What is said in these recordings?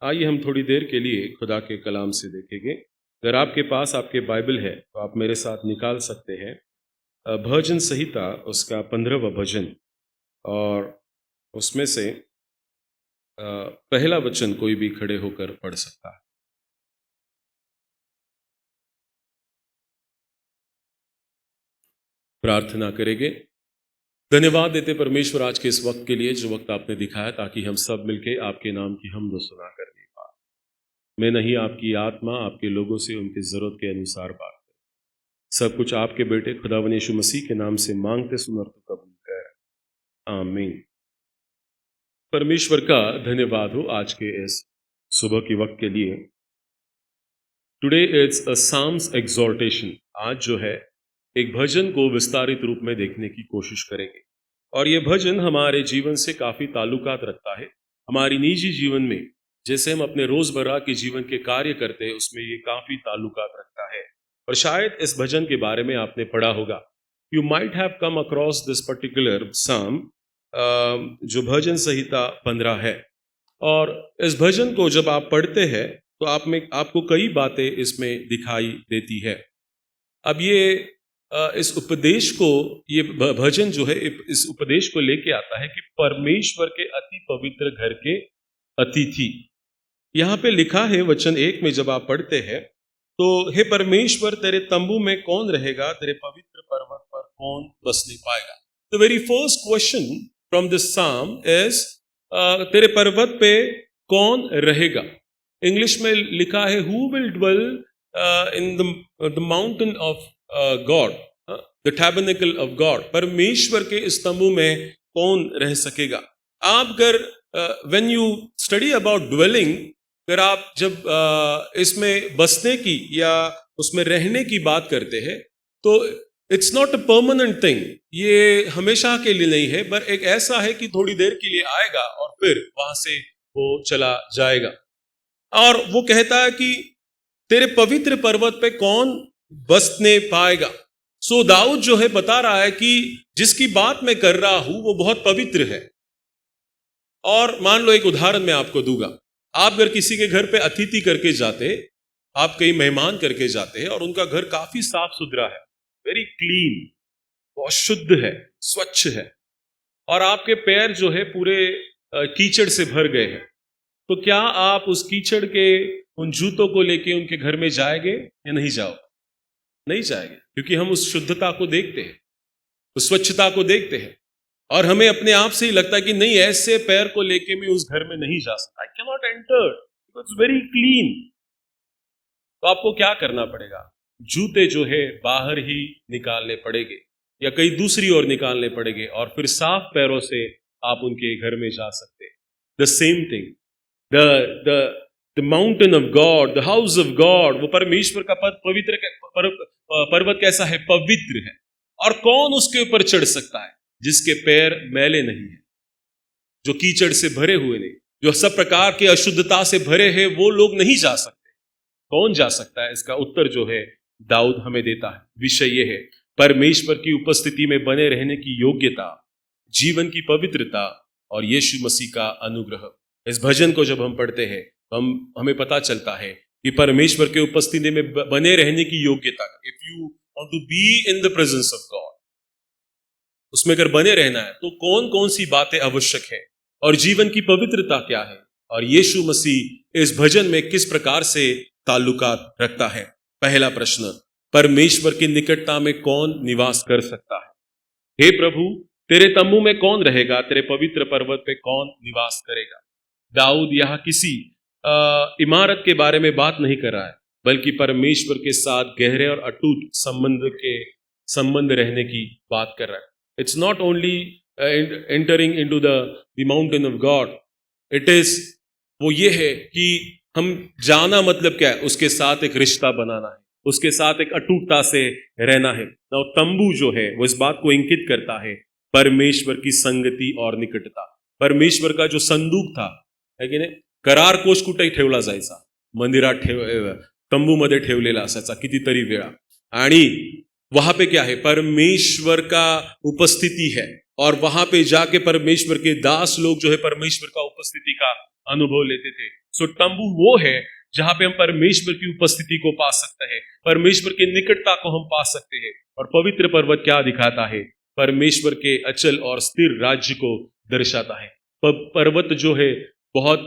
आइए हम थोड़ी देर के लिए खुदा के कलाम से देखेंगे। अगर आपके पास आपके बाइबल है तो आप मेरे साथ निकाल सकते हैं भजन संहिता उसका 15वां भजन, और उसमें से पहला वचन कोई भी खड़े होकर पढ़ सकता है। प्रार्थना करेंगे। धन्यवाद देते परमेश्वर आज के इस वक्त के लिए जो वक्त आपने दिखाया, ताकि हम सब मिलके आपके नाम की हमदो सुना करने पाए। मैं नहीं, आपकी आत्मा आपके लोगों से उनकी जरूरत के अनुसार बात करे। सब कुछ आपके बेटे खुदावन यीशु मसीह के नाम से मांगते सुन और तो कबूल कर, आमीन। परमेश्वर का धन्यवाद हो आज के इस सुबह के वक्त के लिए। Today it's a psalms exhortation. आज जो है एक भजन को विस्तारित रूप में देखने की कोशिश करेंगे, और ये भजन हमारे जीवन से काफी ताल्लुकात रखता है। हमारी निजी जीवन में जैसे हम अपने रोजमर्रा के जीवन के कार्य करते हैं, उसमें ये काफी ताल्लुकात रखता है। और शायद इस भजन के बारे में आपने पढ़ा होगा। You might have come across this particular साम, जो भजन संहिता 15 है। और इस भजन को जब आप पढ़ते हैं तो आपको कई बातें इसमें दिखाई देती है। अब ये इस उपदेश को, ये भजन जो है इस उपदेश को लेके आता है कि परमेश्वर के अति पवित्र घर के अतिथि। यहाँ पे लिखा है वचन 1 में, जब आप पढ़ते हैं तो हे परमेश्वर, तेरे तंबू में कौन रहेगा, तेरे पवित्र पर्वत पर कौन बसने पाएगा। The very first question from this psalm is तेरे पर्वत पे कौन रहेगा। इंग्लिश में लिखा है who will dwell in the mountain of God, the tabernacle of God. परमेश्वर के इस तंबू में कौन रह सकेगा। आप अगर when you study about dwelling, अगर आप जब इसमें बसने की या उसमें रहने की बात करते हैं तो it's not a permanent thing. ये हमेशा के लिए नहीं है, पर एक ऐसा है कि थोड़ी देर के लिए आएगा और फिर वहां से वो चला जाएगा। और वो कहता है कि तेरे पवित्र पर्वत पे कौन बसने पाएगा। सो दाऊद जो है बता रहा है कि जिसकी बात मैं कर रहा हूं वो बहुत पवित्र है। और मान लो एक उदाहरण मैं आपको दूंगा। आप अगर किसी के घर पे अतिथि करके जाते, आप कई मेहमान करके जाते हैं और उनका घर काफी साफ सुथरा है, वेरी क्लीन, बहुत शुद्ध है, स्वच्छ है, और आपके पैर जो है पूरे कीचड़ से भर गए हैं, तो क्या आप उस कीचड़ के उन जूतों को लेके उनके घर में जाएंगे या नहीं जाओ? नहीं जाएंगे, क्योंकि हम उस शुद्धता को देखते हैं, उस स्वच्छता को देखते हैं, और हमें अपने आप से ही लगता है कि नहीं, ऐसे पैर को लेके मैं उस घर में नहीं जा सकता। I can not enter, it's very clean. तो आपको क्या करना पड़ेगा? जूते जो है बाहर ही निकालने पड़ेंगे या कहीं दूसरी ओर निकालने पड़ेंगे, और फिर साफ पैरों से आप उनके घर में जा सकते हैं। The same thing, the mountain of God, the house of God, वो परमेश्वर का पवित्र पर्वत कैसा है? पवित्र है। और कौन उसके ऊपर चढ़ सकता है? जिसके पैर मैले नहीं है, जो कीचड़ से भरे हुए नहीं, जो सब प्रकार के अशुद्धता से भरे हैं, वो लोग नहीं जा सकते। कौन जा सकता है? इसका उत्तर जो है दाऊद हमें देता है। विषय ये है परमेश्वर की उपस्थिति में बने रहने की योग्यता, जीवन की पवित्रता और यीशु मसीह का अनुग्रह। इस भजन को जब हम पढ़ते हैं तो हमें पता चलता है कि परमेश्वर के उपस्थिति में बने रहने की योग्यता, if you want to be in the presence of God, उसमें अगर बने रहना है तो कौन कौन सी बातें आवश्यक है और जीवन की पवित्रता क्या है, और यीशु मसीह इस भजन में किस प्रकार से ताल्लुकात रखता है। पहला प्रश्न, परमेश्वर की निकटता में कौन निवास कर सकता है? हे प्रभु, तेरे तंबू में कौन रहेगा, तेरे पवित्र पर्वत पे कौन निवास करेगा। दाऊद यहाँ किसी इमारत के बारे में बात नहीं कर रहा है, बल्कि परमेश्वर के साथ गहरे और अटूट संबंध रहने की बात कर रहा है। It's not only entering into the mountain of God, it is, वो ये है कि हम जाना, मतलब क्या है? उसके साथ एक रिश्ता बनाना है, उसके साथ एक अटूटता से रहना है। ना तंबू जो है वो इस बात को इंगित करता है, परमेश्वर की संगति और निकटता। परमेश्वर का जो संदूक था, है की नाही, करार कोश कुठेही ठेवला जायचा, मंदिरात तंबूमध्ये ठेवलेला असायचा कितीतरी वेळा, आणि वहां पे क्या है? परमेश्वर का उपस्थिति है, और वहां पे जाके परमेश्वर के दास लोग जो है परमेश्वर का उपस्थिति का अनुभव लेते थे। सो तंबू वो है जहां पे हम परमेश्वर की उपस्थिति को पा सकते हैं, परमेश्वर की निकटता को हम पा सकते हैं। और पवित्र पर्वत क्या दिखाता है? परमेश्वर के अचल और स्थिर राज्य को दर्शाता है। पर्वत जो है बहुत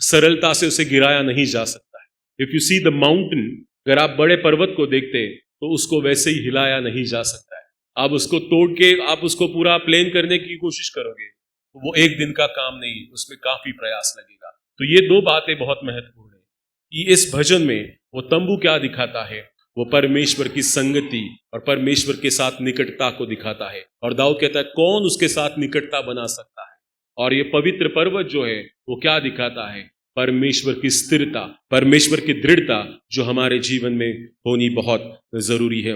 सरलता से उसे गिराया नहीं जा सकता है। If you see the mountain, अगर आप बड़े पर्वत को देखते हैं तो उसको वैसे ही हिलाया नहीं जा सकता है। आप उसको तोड़ के आप उसको पूरा प्लेन करने की कोशिश करोगे, वो एक दिन का काम नहीं, उसमें काफी प्रयास लगेगा। तो ये दो बातें बहुत महत्वपूर्ण है कि इस भजन में वो तंबू क्या दिखाता है, वो परमेश्वर की संगति और परमेश्वर के साथ निकटता को दिखाता है। और दाऊद कहता है कौन उसके साथ निकटता बना सकता है। और ये पवित्र पर्वत जो है वो क्या दिखाता है? परमेश्वर की स्थिरता, परमेश्वर की दृढ़ता जो हमारे जीवन में होनी बहुत जरूरी है।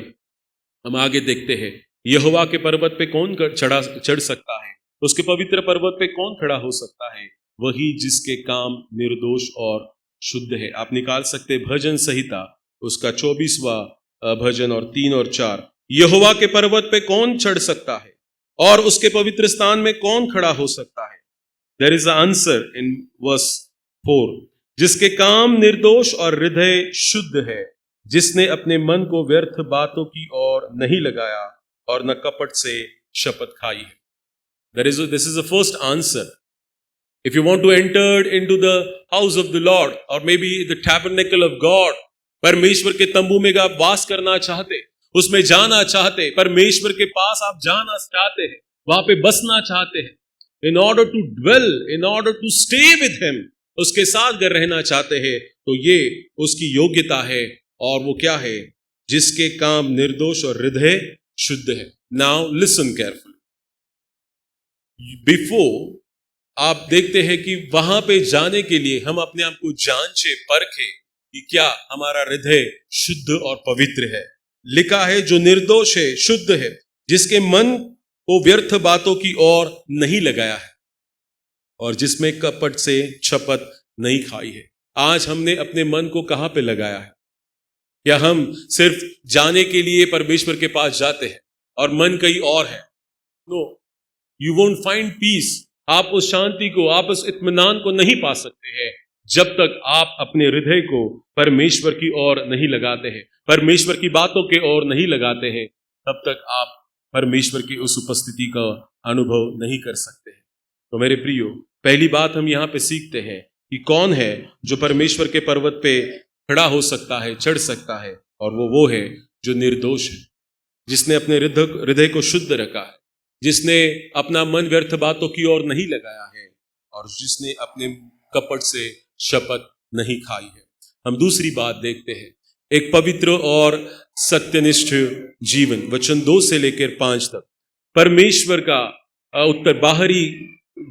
हम आगे देखते हैं, यहोवा के पर्वत पे कौन चढ़ सकता है? उसके पवित्र पर्वत पे कौन खड़ा हो सकता है? वही जिसके काम निर्दोष और शुद्ध है। आप निकाल सकते भजन संहिता उसका 24वां भजन और 3 और 4। यहोवा के पर्वत पे कौन चढ़ सकता है और उसके पवित्र स्थान में कौन खड़ा हो सकता है? There is a answer in verse 4। जिसके काम निर्दोष और हृदय शुद्ध है, जिसने अपने मन को व्यर्थ बातों की ओर नहीं लगाया और न कपट से शपथ खाई है। This is the first answer. If you want to enter into the house of the Lord or maybe the tabernacle of God, परमेश्वर के तंबू में आप वास करना चाहते, उसमें जाना चाहते, परमेश्वर के पास आप जाना चाहते हैं, वहां पे बसना चाहते हैं, in order to dwell, in order to stay with him, उसके साथ अगर रहना चाहते हैं तो ये उसकी योग्यता है। और वो क्या है? जिसके काम निर्दोष और हृदय शुद्ध है। Now listen carefully. बिफोर आप देखते हैं कि वहां पे जाने के लिए हम अपने आप को जांचे परखे कि क्या हमारा हृदय शुद्ध और पवित्र है। लिखा है जो निर्दोष है, शुद्ध है, जिसके मन को व्यर्थ बातों की ओर नहीं लगाया है और जिसमें कपट से शपथ नहीं खाई है। आज हमने अपने मन को कहां पे लगाया है? क्या हम सिर्फ जाने के लिए परमेश्वर के पास जाते हैं और मन कहीं और है? No, you won't find peace. आप उस शांति को, आप उस इत्मीनान को नहीं पा सकते हैं जब तक आप अपने हृदय को परमेश्वर की ओर नहीं लगाते हैं, परमेश्वर की बातों के ओर नहीं लगाते हैं। तब तक आप परमेश्वर की उस उपस्थिति का अनुभव नहीं कर सकते हैं। तो मेरे प्रियो, पहली बात हम यहाँ पे सीखते हैं कि कौन है जो परमेश्वर के पर्वत पे खड़ा हो सकता है, चढ़ सकता है। और वो है जो निर्दोष है, जिसने अपने हृदय को शुद्ध रखा है, जिसने अपना मन व्यर्थ बातों की ओर नहीं लगाया है और जिसने अपने कपट से शपथ नहीं खाई है। हम दूसरी बात देखते हैं, एक पवित्र और सत्यनिष्ठ जीवन। वचन 2 से लेकर 5 तक परमेश्वर का उत्तर बाहरी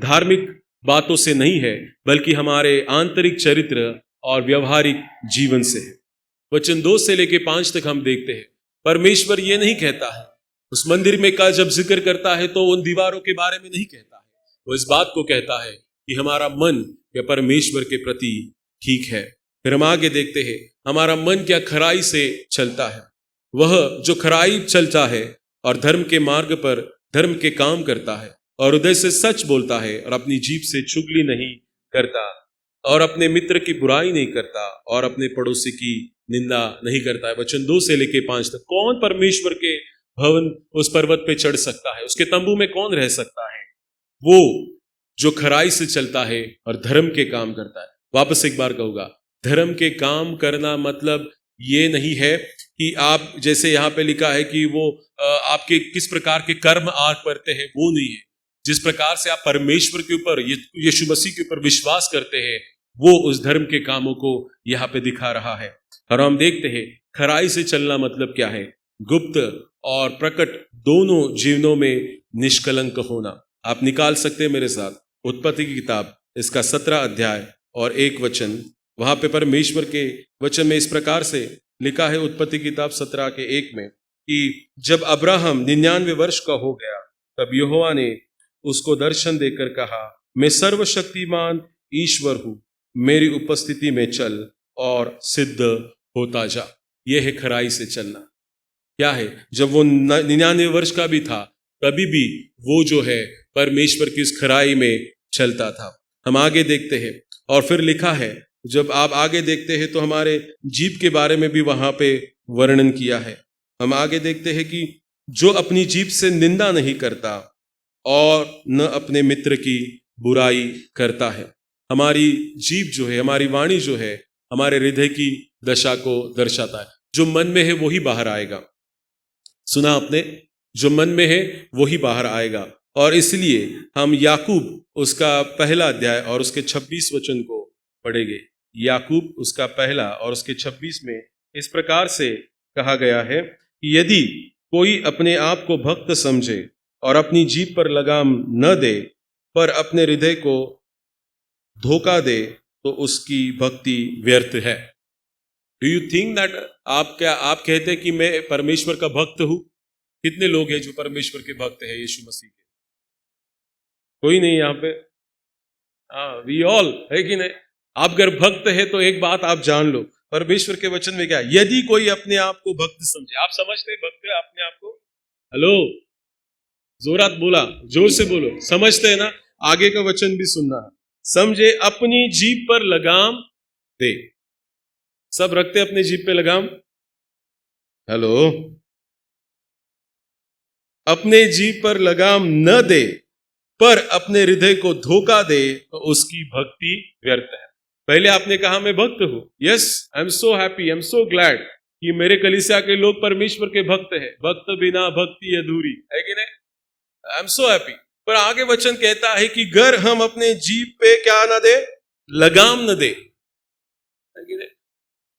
धार्मिक बातों से नहीं है, बल्कि हमारे आंतरिक चरित्र और व्यवहारिक जीवन से है। वचन 2 से लेकर 5 तक हम देखते हैं, परमेश्वर ये नहीं कहता है, उस मंदिर में का जब जिक्र करता है तो उन दीवारों के बारे में नहीं कहता है। वो इस बात को कहता है कि हमारा मन या परमेश्वर के प्रति ठीक है। फिर हम आगे देखते हैं, हमारा मन क्या खराई से चलता है। वह जो खराई चलता है और धर्म के मार्ग पर धर्म के काम करता है और हृदय से सच बोलता है और अपनी जीभ से चुगली नहीं करता और अपने मित्र की बुराई नहीं करता और अपने पड़ोसी की निंदा नहीं करता है। वचन 2 से लेके 5 तक कौन परमेश्वर के भवन उस पर्वत पे चढ़ सकता है? उसके तंबू में कौन रह सकता है? वो जो खराई से चलता है और धर्म के काम करता है। वापस एक बार कहूंगा, धर्म के काम करना मतलब ये नहीं है कि आप, जैसे यहाँ पे लिखा है कि वो आपके किस प्रकार के कर्म आप करते हैं, वो नहीं है। जिस प्रकार से आप परमेश्वर के ऊपर, यीशु मसीह के ऊपर विश्वास करते हैं, वो उस धर्म के कामों को यहाँ पे दिखा रहा है। और हम देखते हैं खराई से चलना मतलब क्या है? गुप्त और प्रकट दोनों जीवनों में निष्कलंक होना। आप निकाल सकते हैं मेरे साथ उत्पत्ति की किताब इसका 17 अध्याय और 1 वचन। वहां पे परमेश्वर के वचन में इस प्रकार से लिखा है, उत्पत्ति की किताब 17 के 1 में, कि जब अब्राहम 99 वर्ष का हो गया तब यहोवा ने उसको दर्शन देकर कहा, मैं सर्वशक्तिमान ईश्वर हूं, मेरी उपस्थिति में चल और सिद्ध होता जा। यह है खराई से चलना। क्या है? जब वो 99 वर्ष का भी था कभी भी वो जो है परमेश्वर की उस खराई में चलता था। हम आगे देखते हैं और फिर लिखा है, जब आप आगे देखते हैं तो हमारे जीभ के बारे में भी वहां पे वर्णन किया है। हम आगे देखते हैं कि जो अपनी जीभ से निंदा नहीं करता और न अपने मित्र की बुराई करता है। हमारी जीभ जो है, हमारी वाणी जो है, हमारे हृदय की दशा को दर्शाता है। जो मन में है वही बाहर आएगा। सुना आपने? जो मन में है वही बाहर आएगा। और इसलिए हम याकूब उसका पहला अध्याय और उसके 26 वचन को पढ़ेंगे। याकूब उसका पहला और उसके 26 में इस प्रकार से कहा गया है कि यदि कोई अपने आप को भक्त समझे और अपनी जीभ पर लगाम न दे, पर अपने हृदय को धोखा दे, तो उसकी भक्ति व्यर्थ है। डू यू थिंक दैट आप कहते हैं कि मैं परमेश्वर का भक्त हूं? कितने लोग हैं जो परमेश्वर के भक्त हैं यीशु मसीह के? कोई नहीं यहाँ पे। वी ऑल, है कि नहीं? आप अगर भक्त है तो एक बात आप जान लो, परमेश्वर के वचन में क्या है? यदि कोई अपने आप को भक्त समझे। आप समझते हैं भक्त है अपने आप को? हेलो, जोरात बोला, जोर से बोलो। समझते हैं ना? आगे का वचन भी सुनना है। समझे, अपनी जीभ पर लगाम दे। सब रखते अपनी जीभ पे लगाम? हेलो, अपने जीभ पर लगाम न दे, पर अपने हृदय को धोखा दे, तो उसकी भक्ति व्यर्थ है। पहले आपने कहा मैं भक्त हूं। Yes, I am so happy, I am so glad कि मेरे कलीसिया के लोग परमेश्वर के भक्त हैं। भक्त बिना भक्ति अधूरी है कि नहीं? I am so happy. पर आगे वचन कहता है कि अगर हम अपने जीभ पे क्या ना दे, लगाम न दे, है कि नहीं?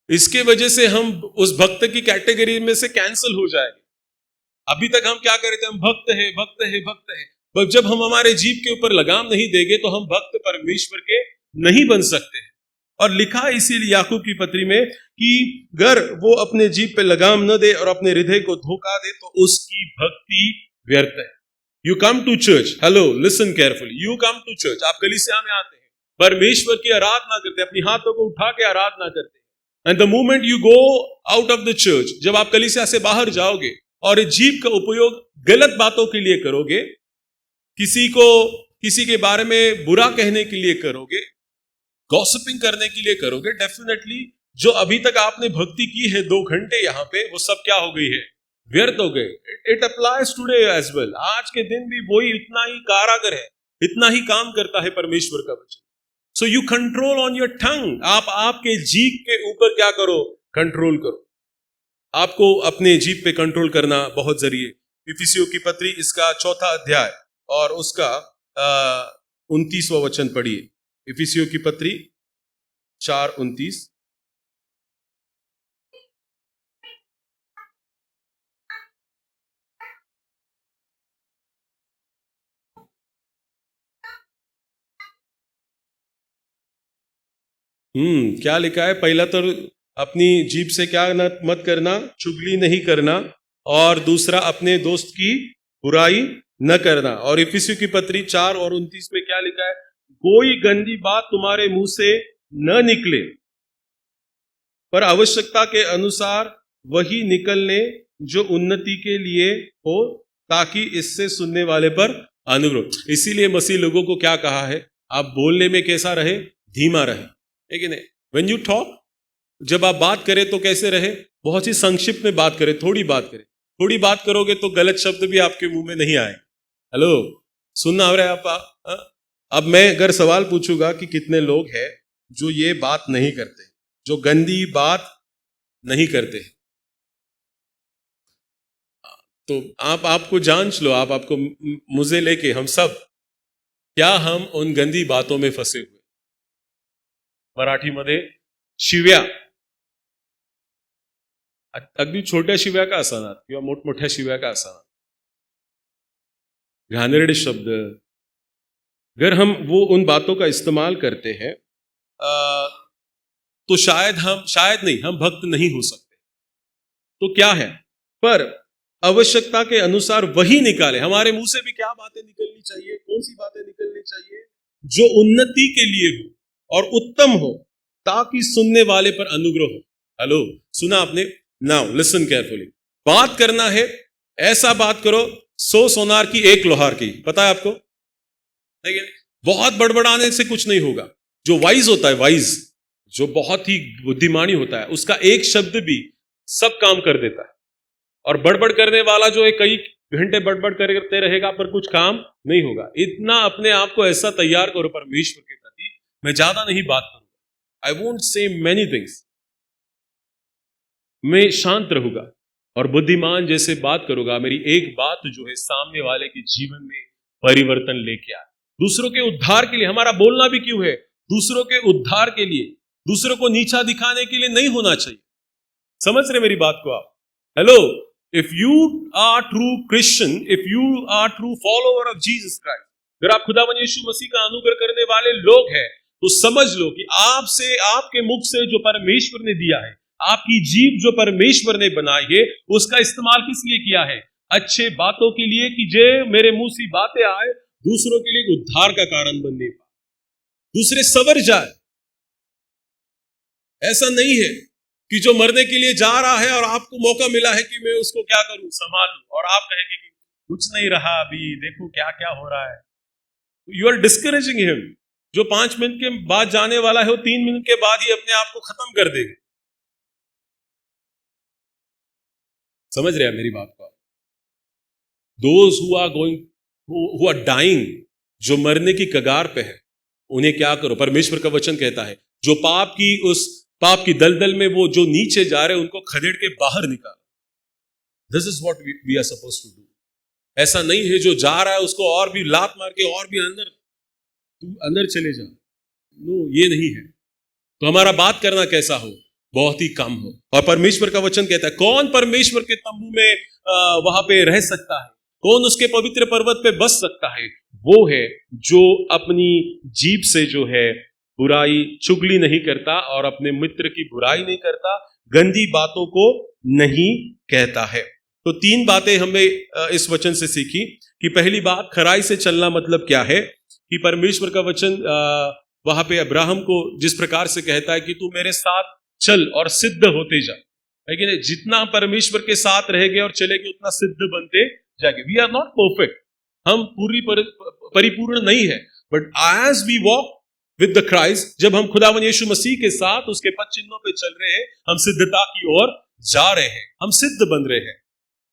इसके वजह से हम उस भक्त की कैटेगरी में से कैंसिल हो जाएंगे। अभी तक हम क्या कर रहे थे? हम भक्त है, भक्त है, भक्त है। पर जब हम हमारे जीभ के ऊपर लगाम नहीं देंगे तो हम भक्त परमेश्वर के नहीं बन सकते हैं। और लिखा है इसीलिए याकूब की पत्री में कि अगर वो अपने जीभ पे लगाम न दे और अपने हृदय को धोखा दे, तो उसकी भक्ति व्यर्थ है। You come to church, hello listen carefully, you come to church, आप कलीसिया में आते हैं, परमेश्वर की आराधना करते हैं, अपनी हाथों को उठा के आराधना करते हैं। And the moment you go out of the church, जब आप कलीसिया से बाहर जाओगे और जीभ का उपयोग गलत बातों के लिए करोगे, किसी के बारे में बुरा कहने के लिए करोगे, गॉसिपिंग करने के लिए करोगे, डेफिनेटली जो अभी तक आपने भक्ति की है 2 घंटे यहाँ पे, वो सब क्या हो गई है? व्यर्थ हो गए। It applies today as well. आज के दिन भी वही इतना ही कारागर है, इतना ही काम करता है परमेश्वर का वचन। So you control on your tongue. आप आपके जीभ के ऊपर क्या करो? कंट्रोल करो। आपको अपने जीभ पे कंट्रोल करना बहुत जरूरी है। इफिसियों की पत्री इसका 4था अध्याय और उसका 29वां वचन पढ़िए। इफिसियों की पत्री 4:29। क्या लिखा है? पहला तो अपनी जीभ से क्या मत करना? चुगली नहीं करना। और दूसरा, अपने दोस्त की बुराई न करना। और इफिसियों की पत्री 4:29 में क्या लिखा है? कोई गंदी बात तुम्हारे मुंह से न निकले, पर आवश्यकता के अनुसार वही निकलने जो उन्नति के लिए हो, ताकि इससे सुनने वाले पर अनुग्रह। इसीलिए मसीह लोगों को क्या कहा है? आप बोलने में कैसा रहे? धीमा रहे, है कि नहीं? व्हेन यू टॉक, जब आप बात करें तो कैसे रहे? बहुत ही संक्षिप्त में बात करें, थोड़ी बात करें। थोड़ी बात करोगे तो गलत शब्द भी आपके मुंह में नहीं आए। हेलो, सुनना हो रहा है आप? अब मैं अगर सवाल पूछूंगा कि कितने लोग हैं जो ये बात नहीं करते, जो गंदी बात नहीं करते, तो आपको जांच लो। आपको मुझे लेके हम सब, क्या हम उन गंदी बातों में फंसे हुए? मराठीमध्ये शिव्या, अगदी छोट्या शिव्या का असणार किंवा मोठमोठ्या शिव्या का असणार, घाणेरडे शब्द, अगर हम वो उन बातों का इस्तेमाल करते हैं तो शायद नहीं, हम भक्त नहीं हो सकते। तो क्या है? पर आवश्यकता के अनुसार वही निकाले। हमारे मुंह से भी क्या बातें निकलनी चाहिए? कौन सी बातें निकलनी चाहिए? जो उन्नति के लिए हो और उत्तम हो, ताकि सुनने वाले पर अनुग्रह हो। हेलो, सुना आपने? Now listen carefully. बात करना है, ऐसा बात करो 100 सोनार की एक लोहार की, पता है आपको? देखिए, बहुत बड़बड़ाने से कुछ नहीं होगा। जो वाइज होता है, वाइज, जो बहुत ही बुद्धिमानी होता है, उसका एक शब्द भी सब काम कर देता है। और बड़बड़ करने वाला जो है कई घंटे बड़बड़ करते रहेगा पर कुछ काम नहीं होगा। इतना अपने आप को ऐसा तैयार करो परमेश्वर के प्रति। मैं ज्यादा नहीं बात करूंगा, I won't say many things, मैं शांत रहूंगा और बुद्धिमान जैसे बात करूंगा। मेरी एक बात जो है सामने वाले के जीवन में परिवर्तन लेके आए। दूसरों के उद्धार के लिए हमारा बोलना भी क्यों है? दूसरों के उद्धार के लिए, दूसरों को नीचा दिखाने के लिए नहीं होना चाहिए। समझ रहे मेरी बात को आप? Hello, if you are true Christian, if you are true follower of Jesus Christ, अगर आप खुदावन यीशु मसीह का अनुग्रह करने वाले लोग हैं, तो समझ लो कि आपसे, आपके मुख से जो परमेश्वर ने दिया है, आपकी जीभ जो परमेश्वर ने बनाई है, उसका इस्तेमाल किस लिए किया है? अच्छे बातों के लिए, कि जे मेरे मुंह से बातें आए दूसरों के लिए उद्धार का कारण बनने पाए, दूसरे सवर जाए। ऐसा नहीं है कि जो मरने के लिए जा रहा है और आपको मौका मिला है कि मैं उसको क्या करूं, संभालूं, और आप कहेंगे कि कुछ नहीं रहा, अभी देखो क्या क्या हो रहा है। You are discouraging him. जो 5 मिनट के बाद जाने वाला है, वो 3 मिनट के बाद ही अपने आप को खत्म कर देगा। समझ रहे हैं मेरी बात को? Those who are going, who are dying, जो मरने की कगार पे है, उन्हें क्या करो? परमेश्वर का वचन कहता है, जो पाप की दलदल में वो जो नीचे जा रहे हैं, उनको खदेड़ के बाहर निकालो। This is what we are supposed to do. ऐसा नहीं है जो जा रहा है उसको और भी लात मार के और भी अंदर, तू अंदर चले जा। नो, ये नहीं है। तो हमारा बात करना कैसा हो? बहुत ही कम हो। और परमेश्वर का वचन कहता है, कौन परमेश्वर के तंबू में वहां पे रह सकता है? कौन उसके पवित्र पर्वत पे बस सकता है? वो है जो अपनी जीभ से जो है बुराई, चुगली नहीं करता और अपने मित्र की बुराई नहीं करता, गंदी बातों को नहीं कहता है। तो 3 बातें हमें इस वचन से सीखी कि पहली बात, खराई से चलना मतलब क्या है? कि परमेश्वर का वचन वहां पे अब्राहम को जिस प्रकार से कहता है कि तू मेरे साथ चल और सिद्ध होते जा, है कि नहीं? जितना परमेश्वर के साथ रहेंगे और चलेंगे उतना सिद्ध बनते जाएंगे। वी आर नॉट परफेक्ट, हम परिपूर्ण नहीं है, but as we walk with the Christ, जब हम खुदावन यीशु मसीह के साथ उसके पद चिन्हों पे चल रहे हैं, हम सिद्धता की ओर जा रहे हैं, हम सिद्ध बन रहे हैं।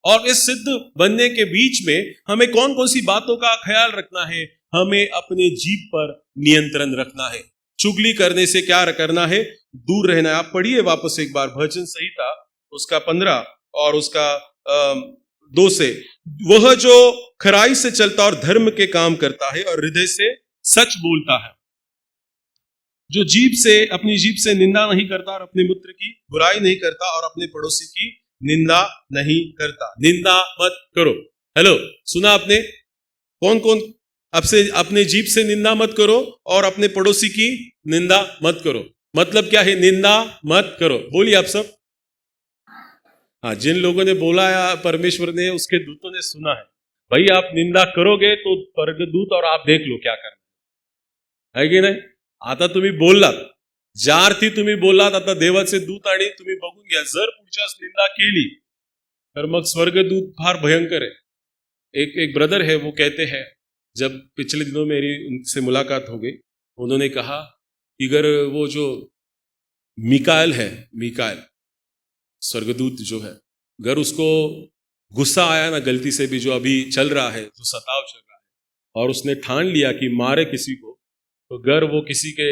और इस सिद्ध बनने के बीच में हमें कौन कौन सी बातों का ख्याल रखना है? हमें अपने जीभ पर नियंत्रण रखना है। चुगली करने से क्या करना है? दूर रहना है। आप पढ़िए वापस एक बार भजन संहिता उसका 15 और उसका 2 से, वह जो खराई से चलता और धर्म के काम करता है और हृदय से सच बोलता है, जो जीभ से, अपनी जीभ से निंदा नहीं करता और अपने मित्र की बुराई नहीं करता और अपने पड़ोसी की निंदा नहीं करता। निंदा मत करो। हेलो, सुना आपने? कौन कौन? आपसे अपने जीभ से निंदा मत करो और अपने पड़ोसी की निंदा मत करो। मतलब क्या है निंदा मत करो? बोलिए आप सब। हाँ, जिन लोगों ने बोला है परमेश्वर ने, उसके दूतों ने सुना है। भाई आप निंदा करोगे तो स्वर्गदूत और आप देख लो क्या करना है कि नाही? आता तुम्ही बोललात, ज्या अर्थी तुम्ही बोललात, आता देवाचे दूत आणि तुम्ही बघून घ्या, जर पुढच्यास निंदा केली तर मग स्वर्गदूत फार भयंकर है। एक ब्रदर है, वो कहते हैं, जब पिछले दिनों मेरी उनसे मुलाकात हो गई, उन्होंने कहा कि अगर वो जो मिकाएल है, मिकाएल स्वर्गदूत जो है, अगर उसको गुस्सा आया ना गलती से भी, जो अभी चल रहा है, जो सताव चल रहा है, और उसने ठान लिया कि मारे किसी को, तो अगर वो किसी के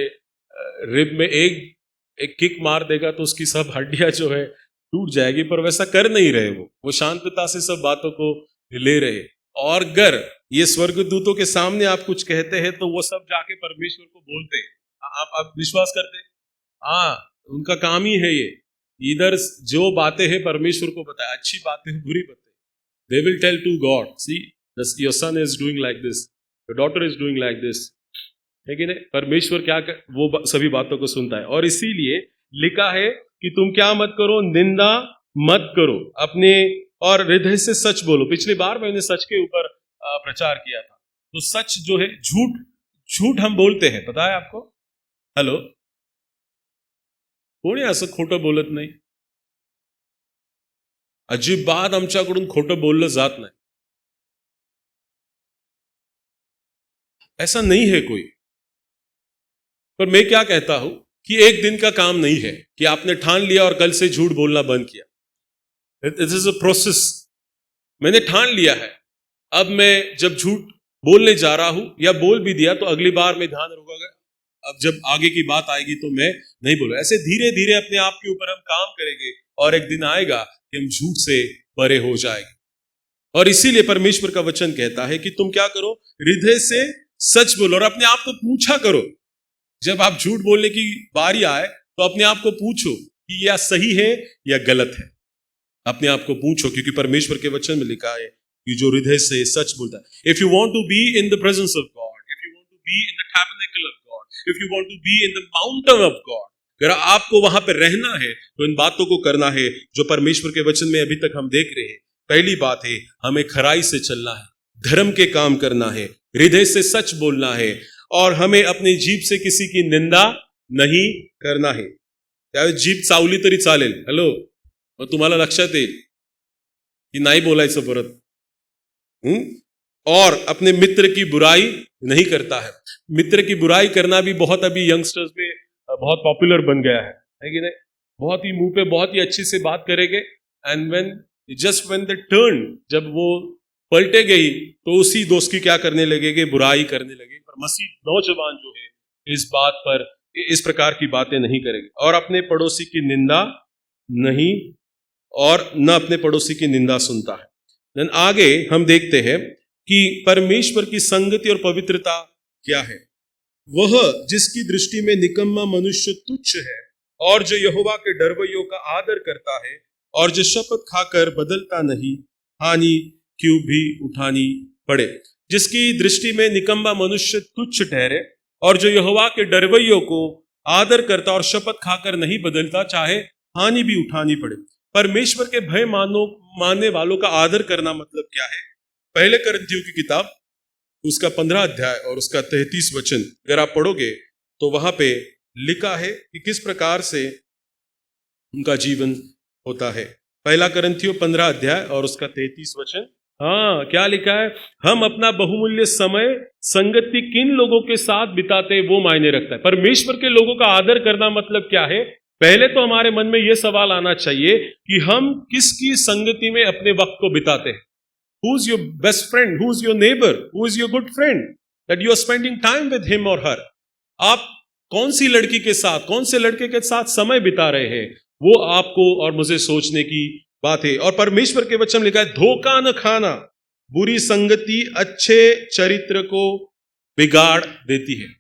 रिब में एक किक मार देगा तो उसकी सब हड्डियां जो है टूट जाएगी। पर वैसा कर नहीं रहे, वो शांतता से सब बातों को ले रहे। और अगर ये स्वर्गदूतों के सामने आप कुछ कहते हैं तो वो सब जाके परमेश्वर को बोलते हैं। आप विश्वास करते? हाँ, उनका काम ही है ये। इधर जो बातें हैं परमेश्वर को बताए, अच्छी बातें हैं, बुरी बातें, they will tell to God, see your son is doing like this, your daughter is doing like this, है कि नहीं? परमेश्वर क्या वो सभी बातों को सुनता है। और इसीलिए लिखा है कि तुम क्या मत करो? निंदा मत करो अपने, और हृदय से सच बोलो। पिछली बार मैंने सच के ऊपर प्रचार किया था। तो सच जो है, झूठ हम बोलते हैं, पता है आपको? हेलो, कोणी असं खोटं बोलत नाही? अजिबात आमच्याकडून खोटं बोललं जात नाही। ऐसा नहीं है कोई। पर मैं क्या कहता हूं कि एक दिन का काम नहीं है कि आपने ठान लिया और कल से झूठ बोलना बंद किया। It is a process. मैंने ठान लिया है, अब मैं जब झूठ बोलने जा रहा हूं या बोल भी दिया तो अगली बार मैं ध्यान रखूंगा, अब जब आगे की बात आएगी तो मैं नहीं बोलूंगा। ऐसे धीरे धीरे अपने आप के ऊपर हम काम करेंगे और एक दिन आएगा कि हम झूठ से परे हो जाएंगे। और इसीलिए परमेश्वर का वचन कहता है कि तुम क्या करो, हृदय से सच बोलो और अपने आप को पूछा करो। जब आप झूठ बोलने की बारी आए तो अपने आप को पूछो कि यह सही है या गलत है। अपने आप को पूछो, क्योंकि परमेश्वर के वचन में लिखा है कि जो हृदय से सच बोलता है। If you want to be in the presence of God, if you want to be in the tabernacle of God, if you want to be in the mountain of God, अगर आपको वहां पर रहना है तो इन बातों को करना है जो परमेश्वर के वचन में अभी तक हम देख रहे हैं। पहली बात है, हमें खराई से चलना है, धर्म के काम करना है, हृदय से सच बोलना है और हमें अपनी जीभ से किसी की निंदा नहीं करना है। त्यावेळी जीभ चावली तरी चालेल, हॅलो, मग तुम्हाला लक्षात येईल की नाही बोलायचं परत। और अपने मित्र की बुराई नहीं करता है। मित्र की बुराई करना भी बहुत अभी यंगस्टर्स में बहुत पॉपुलर बन गया है कि नहीं? बहुत ही मुंह पे बहुत ही अच्छी से बात करेंगे एंड व्हेन द टर्न, जब वो पलटे गई तो उसी दोस्त की क्या करने लगेंगे, बुराई करने लगेंगे। पर मसीह नौजवान जो है इस बात पर, इस प्रकार की बातें नहीं करेंगे और अपने पड़ोसी की निंदा नहीं, और न अपने पड़ोसी की निंदा सुनता है। देन आगे हम देखते हैं कि परमेश्वर की संगति और पवित्रता क्या है। वह जिसकी दृष्टि में निकम्मा मनुष्य तुच्छ है और जो यहोवा के डरवैयों का आदर करता है और जो शपथ खाकर बदलता नहीं, हानि क्यों भी उठानी पड़े। जिसकी दृष्टि में निकम्मा मनुष्य तुच्छ ठहरे और जो यहोवा के डरवैयों को आदर करता और शपथ खाकर नहीं बदलता, चाहे हानि भी उठानी पड़े। परमेश्वर के भय मानने वालों का आदर करना मतलब क्या है? पहले कुरिन्थियों की किताब उसका 15 अध्याय और उसका 33 वचन अगर आप पढ़ोगे तो वहां पे लिखा है कि किस प्रकार से उनका जीवन होता है। पहला कुरिन्थियों 15 अध्याय और उसका 33 वचन, हाँ क्या लिखा है? हम अपना बहुमूल्य समय संगति किन लोगों के साथ बिताते वो मायने रखता है। परमेश्वर के लोगों का आदर करना मतलब क्या है? पहले तो हमारे मन में यह सवाल आना चाहिए कि हम किसकी संगति में अपने वक्त को बिताते हैं। Who's your best friend? Who's your neighbor? Who is your good friend that you are spending time with him or her? आप कौन सी लड़की के साथ, कौन से लड़के के साथ समय बिता रहे हैं, वो आपको और मुझे सोचने की बात है। और परमेश्वर के वचन लिखा है, धोखा न खाना, बुरी संगति अच्छे चरित्र को बिगाड़ देती है।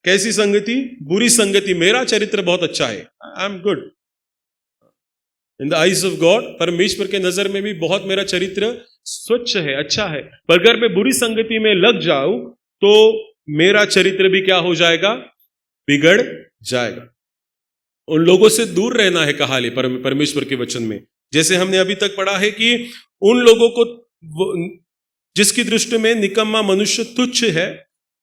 कैसी संगति? बुरी संगति। मेरा चरित्र बहुत अच्छा है, I am good in the eyes of God, परमेश्वर के नजर में भी बहुत मेरा चरित्र स्वच्छ है, अच्छा है। पर अगर मैं बुरी संगति में लग जाऊं तो मेरा चरित्र भी क्या हो जाएगा? बिगड़ जाएगा। उन लोगों से दूर रहना है कहा ले परमेश्वर के वचन में। जैसे हमने अभी तक पढ़ा है कि उन लोगों को जिसकी दृष्टि में निकम्मा मनुष्य तुच्छ है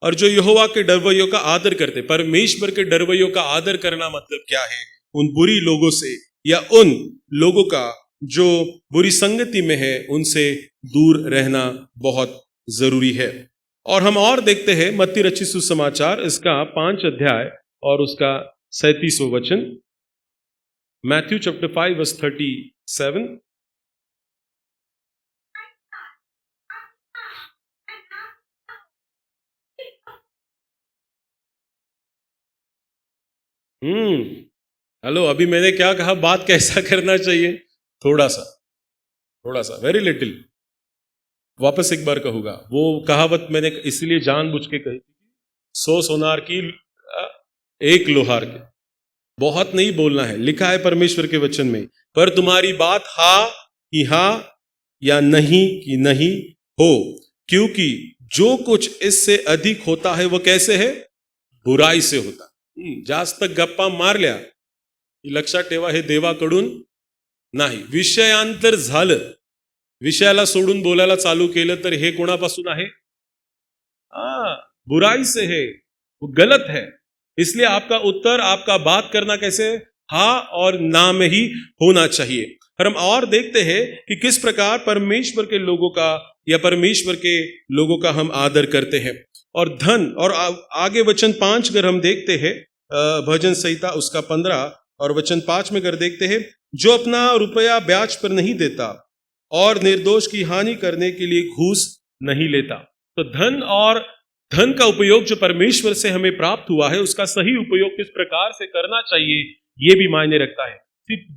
और जो यहोवा के डरवैयों का आदर करते। परमेश्वर के डरवैयों का आदर करना मतलब क्या है? उन बुरी लोगों से या उन लोगों का जो बुरी संगति में है उनसे दूर रहना बहुत जरूरी है। और हम और देखते हैं मत्ती रचित सुसमाचार इसका 5 अध्याय और उसका 37वां वचन, मैथ्यू चैप्टर 5 वर्स 37। हेलो, अभी मैंने क्या कहा? बात कैसा करना चाहिए? थोड़ा सा वेरी लिटिल। वापस एक बार कहूंगा, वो कहावत मैंने इसलिए जानबूझ के कही थी, 100 सोनार की 1 लोहार के। बहुत नहीं बोलना है, लिखा है परमेश्वर के वचन में, पर तुम्हारी बात हाँ कि हाँ या नहीं कि नहीं हो, क्योंकि जो कुछ इससे अधिक होता है वो कैसे है? बुराई से होता। जास्त गप्पा मारल्या लक्षात ठेवा, हे देवाकडून नाही। विषयांतर झालं, विषयाला सोडून बोलायला चालू केलं तर हे कोणापासून आहे? बुराई से है, वो गलत है। इसलिए आपका उत्तर, आपका बात करना कैसे है? हाँ और ना में ही होना चाहिए। और हम और देखते हैं कि किस प्रकार परमेश्वर के लोगों का या परमेश्वर के लोगों का हम आदर करते हैं। और धन, और आगे वचन 5 अगर हम देखते हैं, भजन संहिता उसका 15 और वचन 5 में अगर देखते हैं, जो अपना रुपया ब्याज पर नहीं देता और निर्दोष की हानि करने के लिए घूस नहीं लेता। तो धन और धन का उपयोग जो परमेश्वर से हमें प्राप्त हुआ है, उसका सही उपयोग किस प्रकार से करना चाहिए, ये भी मायने रखता है।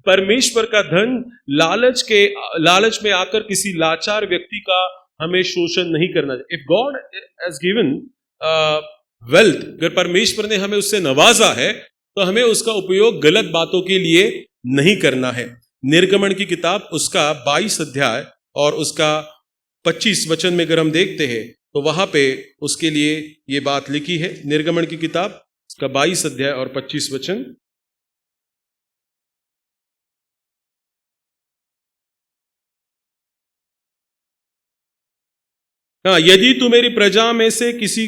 परमेश्वर का धन लालच में आकर किसी लाचार व्यक्ति का हमें शोषण नहीं करना चाहिए। If God has given wealth, अगर परमेश्वर ने हमें उससे नवाजा है, तो हमें उसका उपयोग गलत बातों के लिए नहीं करना है। निर्गमन की किताब उसका 22 अध्याय और उसका 25 वचन में अगर हम देखते हैं, तो वहां पे उसके लिए ये बात लिखी है। निर्गमन की किताब उसका 22 अध्याय और 25 वचन। हाँ, यदि तू मेरी प्रजा में से किसी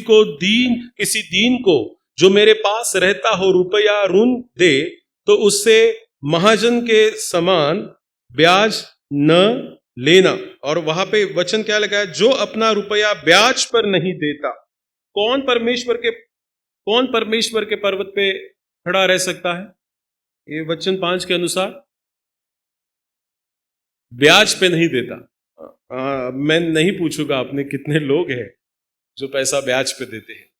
दीन को जो मेरे पास रहता हो रुपया ऋण दे, तो उससे महाजन के समान ब्याज न लेना। और वहां पे वचन क्या लगा है? जो अपना रुपया ब्याज पर नहीं देता। कौन परमेश्वर के पर्वत पे खड़ा रह सकता है? ये वचन 5 के अनुसार ब्याज पे नहीं देता। मैं नहीं पूछूंगा आपने कितने लोग हैं जो पैसा ब्याज पे देते हैं।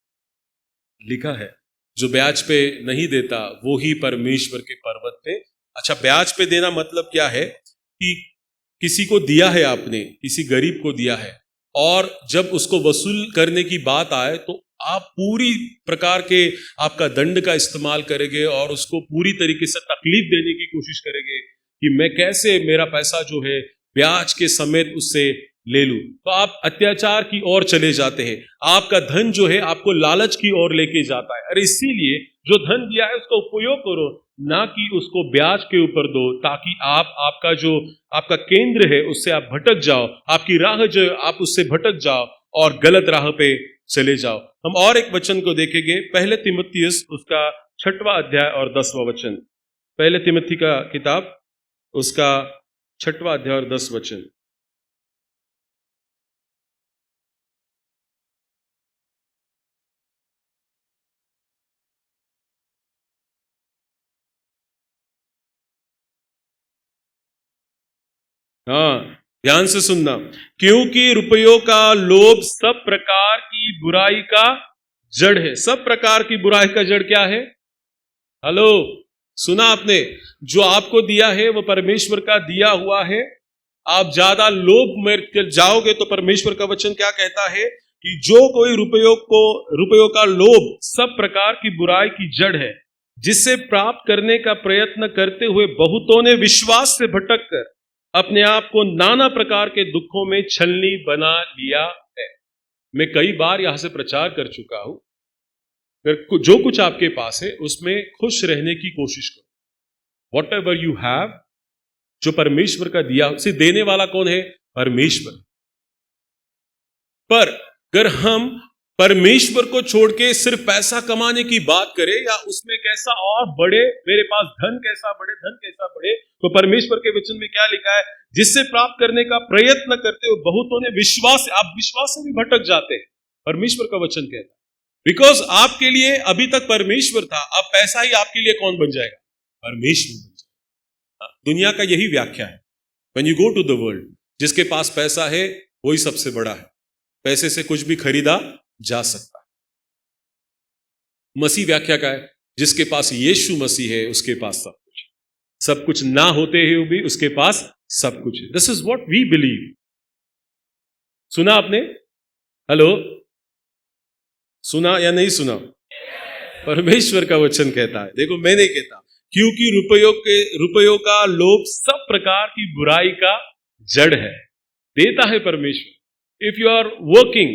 लिखा है जो ब्याज पे नहीं देता वो ही परमेश्वर के पर्वत पे। अच्छा, ब्याज पे देना मतलब क्या है? कि किसी को दिया है आपने, किसी गरीब को दिया है, और जब उसको वसूल करने की बात आए तो आप पूरी प्रकार के आपका दंड का इस्तेमाल करेंगे और उसको पूरी तरीके से तकलीफ देने की कोशिश करेंगे कि मैं कैसे मेरा पैसा जो है ब्याज के समेत उससे ले लूं। तो आप अत्याचार की ओर चले जाते हैं। आपका धन जो है आपको लालच की ओर लेके जाता है। अरे इसीलिए जो धन दिया है उसका उपयोग करो, ना कि उसको ब्याज के ऊपर दो, ताकि आपका केंद्र है उससे आप भटक जाओ, आपकी राह जो आप उससे भटक जाओ और गलत राह पे चले जाओ। हम और एक वचन को देखेंगे, पहले तीमुथियुस उसका 6वां अध्याय और 10वां वचन। पहले तीमुथी का किताब उसका 6वां अध्याय और 10 वचन। हाँ, ध्यान से सुनना। क्योंकि रुपयों का लोभ सब प्रकार की बुराई का जड़ है। सब प्रकार की बुराई का जड़ क्या है? हेलो, सुना आपने? जो आपको दिया है वो परमेश्वर का दिया हुआ है। आप ज्यादा लोभ में जाओगे तो परमेश्वर का वचन क्या कहता है कि जो कोई रुपयों का लोभ सब प्रकार की बुराई की जड़ है, जिससे प्राप्त करने का प्रयत्न करते हुए बहुतों ने विश्वास से भटक कर अपने आप को नाना प्रकार के दुखों में छलनी बना लिया है। मैं कई बार यहां से प्रचार कर चुका हूं, जो कुछ आपके पास है उसमें खुश रहने की कोशिश करो। वॉट एवर यू हैव, जो परमेश्वर का दिया, उसे देने वाला कौन है? परमेश्वर। पर अगर हम परमेश्वर को छोड़ के सिर्फ पैसा कमाने की बात करें या उसमें कैसा और बढ़े, मेरे पास धन कैसा बढ़े, तो परमेश्वर के वचन में क्या लिखा है? जिससे प्राप्त करने का प्रयत्न करते हो बहुतों ने आप विश्वास से भी भटक जाते हैं। परमेश्वर का वचन कहता है बिकॉज आपके लिए अभी तक परमेश्वर था, अब पैसा ही आपके लिए कौन बन जाएगा? परमेश्वर बन जाएगा। दुनिया का यही व्याख्या है। When you go to the world, जिसके पास पैसा है वही सबसे बड़ा है। पैसे से कुछ भी खरीदा जा सकता है। मसीह व्याख्या का है, जिसके पास यीशु मसीह है उसके पास सब कुछ है। सब कुछ ना होते हुए भी उसके पास सब कुछ है। This is what we believe. सुना आपने? हेलो, सुना या नहीं सुना? परमेश्वर का वचन कहता है, देखो मैं नहीं कहता, क्योंकि रुपयों का लोभ सब प्रकार की बुराई का जड़ है। देता है परमेश्वर। इफ यू आर वर्किंग,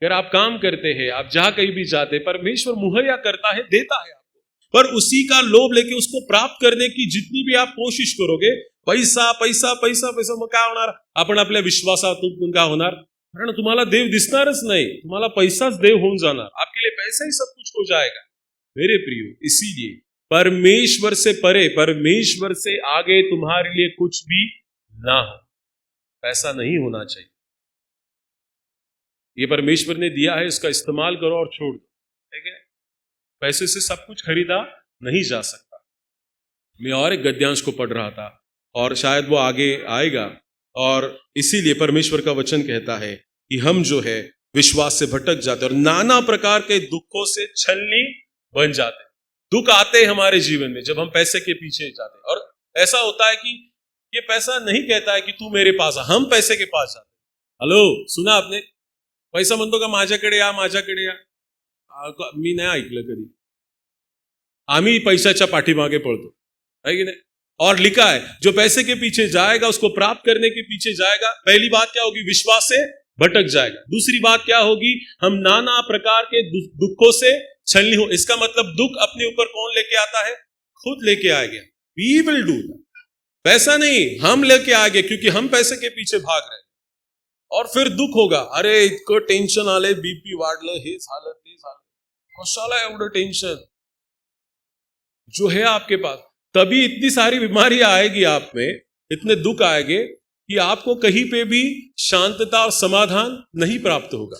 अगर आप काम करते हैं, आप जहां कहीं भी जाते, परमेश्वर मुहैया करता है, देता है आपको। पर उसी का लोभ लेके उसको प्राप्त करने की जितनी भी आप कोशिश करोगे, पैसा पैसा पैसा पैसा, मग काय होणार? आपण आपल्या विश्वासातून काय होणार? कारण तुम्हाला देव दिसणारच नाही, तुम्हाला पैसाच देव होऊन जाणार। आपके लिए पैसा ही सब कुछ हो जाएगा। मेरे प्रियो, इसीलिए परमेश्वर से परे, परमेश्वर से आगे तुम्हारे लिए कुछ भी ना हो। पैसा नहीं होना चाहिए। ये परमेश्वर ने दिया है, इसका इस्तेमाल करो और छोड़ दो, ठीक है। पैसे से सब कुछ खरीदा नहीं जा सकता। मैं और एक गद्यांश को पढ़ रहा था और शायद वो आगे आएगा, और इसीलिए परमेश्वर का वचन कहता है कि हम जो है विश्वास से भटक जाते और नाना प्रकार के दुखों से छलनी बन जाते। दुख आते हैं हमारे जीवन में जब हम पैसे के पीछे जाते हैं, और ऐसा होता है कि ये पैसा नहीं कहता है कि तू मेरे पास आ, हम पैसे के पास जाते। हॅलो, सुना आपने? पैसा म्हणतो का माझ्याकडे या, माझ्याकडे या? मी नाही ऐकलं कधी. आम्ही पैशाच्या पाठीमागे पळतो, है कि नहीं? और लिखा है जो पैसे के पीछे जाएगा, उसको प्राप्त करने के पीछे जाएगा, पहली बात क्या होगी? विश्वास से भटक जाएगा। दूसरी बात क्या होगी? हम नाना प्रकार के दुखों से छलनी हो। इसका मतलब दुख अपने ऊपर कौन लेके आता है? खुद लेके आएगा। We will do that. पैसा नहीं, हम लेके आएंगे, क्योंकि हम पैसे के पीछे भाग रहे हैं। और फिर दुख होगा, अरे इतकं टेन्शन आलंय, बीपी वाढलं, हे झालं ते झालं, कशाला एवढं टेन्शन जो है आपके पास? तभी इतनी सारी बीमारियां आएगी आप में, इतने दुख आएंगे कि आपको कहीं पे भी शांतता और समाधान नहीं प्राप्त होगा।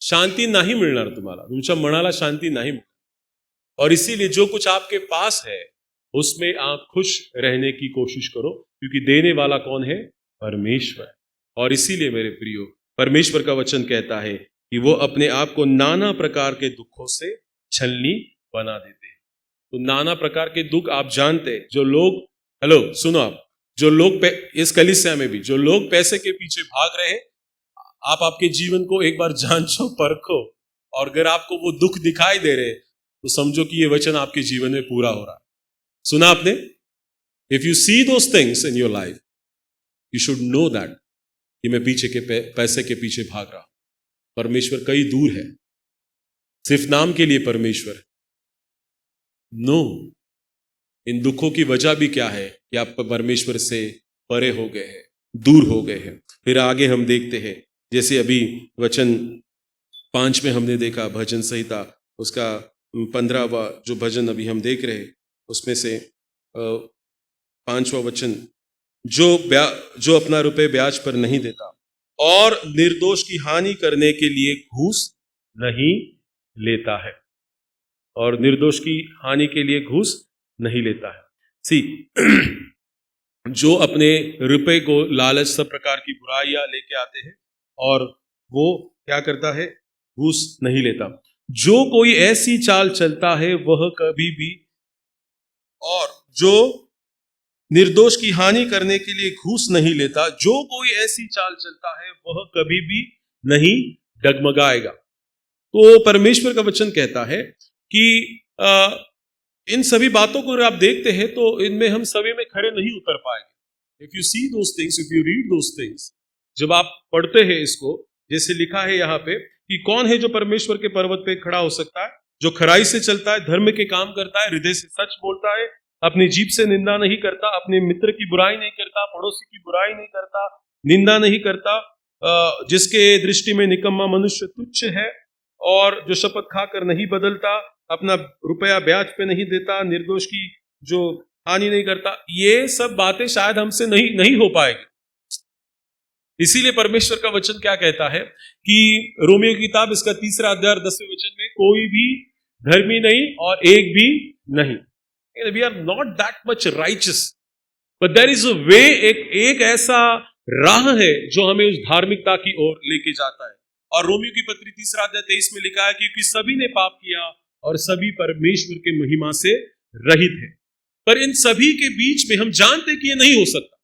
शांति नहीं मिलणार तुम्हाला, तुमच्या मनाला शांति नहीं मिलणार। और इसीलिए जो कुछ आपके पास है उसमें आप खुश रहने की कोशिश करो, क्योंकि देने वाला कौन है? परमेश्वर। और इसीलिए मेरे प्रियो, परमेश्वर का वचन कहता है कि वो अपने आप को नाना प्रकार के दुखों से छलनी बना देते हैं। तो नाना प्रकार के दुख आप जानते हैं, जो लोग, हेलो सुनो आप, जो लोग इस कलीसिया में भी जो लोग पैसे के पीछे भाग रहे हैं, आप आपके जीवन को एक बार जांचो, परखो, और अगर आपको वो दुख दिखाई दे रहे तो समझो कि ये वचन आपके जीवन में पूरा हो रहा है। सुना आपने? If you see those things in your life, you should know that कि मैं पीछे के पैसे के पीछे भाग रहा हूं। परमेश्वर कहीं दूर है, सिर्फ नाम के लिए परमेश्वर है। नो, इन दुखों की वजह भी क्या है कि आप परमेश्वर से परे हो गए हैं, दूर हो गए हैं। फिर आगे हम देखते हैं, जैसे अभी वचन 5 में हमने देखा, भजन संहिता उसका 15वां जो भजन अभी हम देख रहे हैं, उसमें से 5वां वचन, जो अपना रुपए ब्याज पर नहीं देता और निर्दोष की हानि करने के लिए घूस नहीं लेता है, और निर्दोष की हानि के लिए घूस नहीं लेता है। सी जो अपने रुपए को लालच, सब प्रकार की बुराइयां लेके आते हैं, और वो क्या करता है? घूस नहीं लेता। जो कोई ऐसी चाल चलता है वह कभी भी, और जो निर्दोष की हानि करने के लिए घूस नहीं लेता, जो कोई ऐसी चाल चलता है वह कभी भी नहीं डगमगाएगा। तो परमेश्वर का वचन कहता है कि इन सभी बातों को अगर आप देखते हैं तो इनमें हम सभी में खड़े नहीं उतर पाएंगे। If you see those things, if you read those things, जब आप पढ़ते हैं इसको, जैसे लिखा है यहाँ पे कि कौन है जो परमेश्वर के पर्वत पे खड़ा हो सकता है? जो खराई से चलता है, धर्म के काम करता है, हृदय से सच बोलता है, अपनी जीभ से निंदा नहीं करता, अपने मित्र की बुराई नहीं करता, पड़ोसी की बुराई नहीं करता, निंदा नहीं करता, जिसके दृष्टि में निकम्मा मनुष्य तुच्छ है, और जो शपथ खाकर नहीं बदलता, अपना रुपया ब्याज पे नहीं देता, निर्दोष की जो हानि नहीं करता। ये सब बातें शायद हमसे नहीं हो पाएगी। इसीलिए परमेश्वर का वचन क्या कहता है कि रोमियो की किताब इसका 3 अध्याय 10वें वचन में, कोई भी धर्मी नहीं और एक भी नहीं। We are not that much righteous, but there is a way, एक ऐसा राह है जो हमें उस धार्मिकता की ओर लेके जाता है। और रोमियो की पत्री 3 अध्याय 23 में लिखा है कि सभी ने पाप किया और सभी परमेश्वर के महिमा से रहित है। पर इन सभी के बीच में हम जानते कि ये नहीं हो सकता,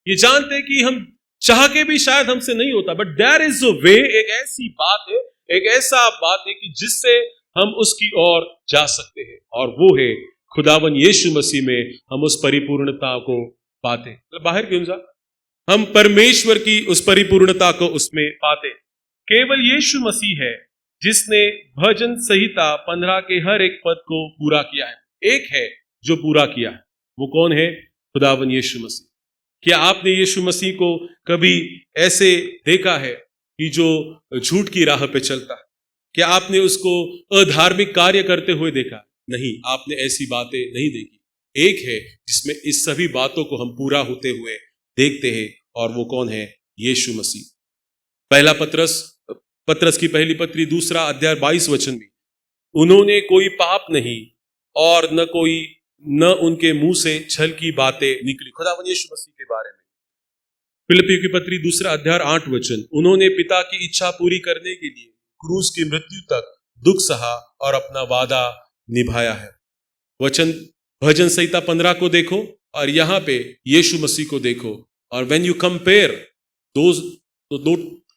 ये जानते कि हम चाह के भी शायद हमसे नहीं होता, बट देयर इज अ वे, एक ऐसी बात है, एक ऐसा बात है कि जिससे हम उसकी ओर जा सकते हैं, और वो है खुदावन यीशु मसीह में हम उस परिपूर्णता को पाते। तो बाहर क्यों जा, हम परमेश्वर की उस परिपूर्णता को उसमें पाते। केवल यीशु मसीह है जिसने भजन संहिता 15 के हर एक पद को पूरा किया है। एक है जो पूरा किया है, वो कौन है? खुदावन यीशु मसीह। क्या आपने यीशु मसीह को कभी ऐसे देखा है कि जो झूठ की राह पे चलता है? क्या आपने उसको अधार्मिक कार्य करते हुए देखा? नहीं, आपने ऐसी बातें नहीं देखी। एक है जिसमें इस सभी बातों को हम पूरा होते हुए देखते हैं, और वो कौन है? यीशु मसीह। पहला पत्रस पतरस की पहली पत्री 2 अध्याय 22 वचन में, उन्होंने कोई पाप नहीं और न उनके मुंह से छल की बातें निकली। खुदावंद यीशु मसीह के बारे में फिलिप्पियों की पत्री 2 अध्याय 8 वचन, उन्होंने पिता की इच्छा पूरी करने के लिए क्रूस की मृत्यु तक दुख सहा और अपना वादा निभाया है। वचन भजन संहिता 15 को देखो और यहाँ पे यीशु मसीह को देखो, और व्हेन यू कंपेयर दोज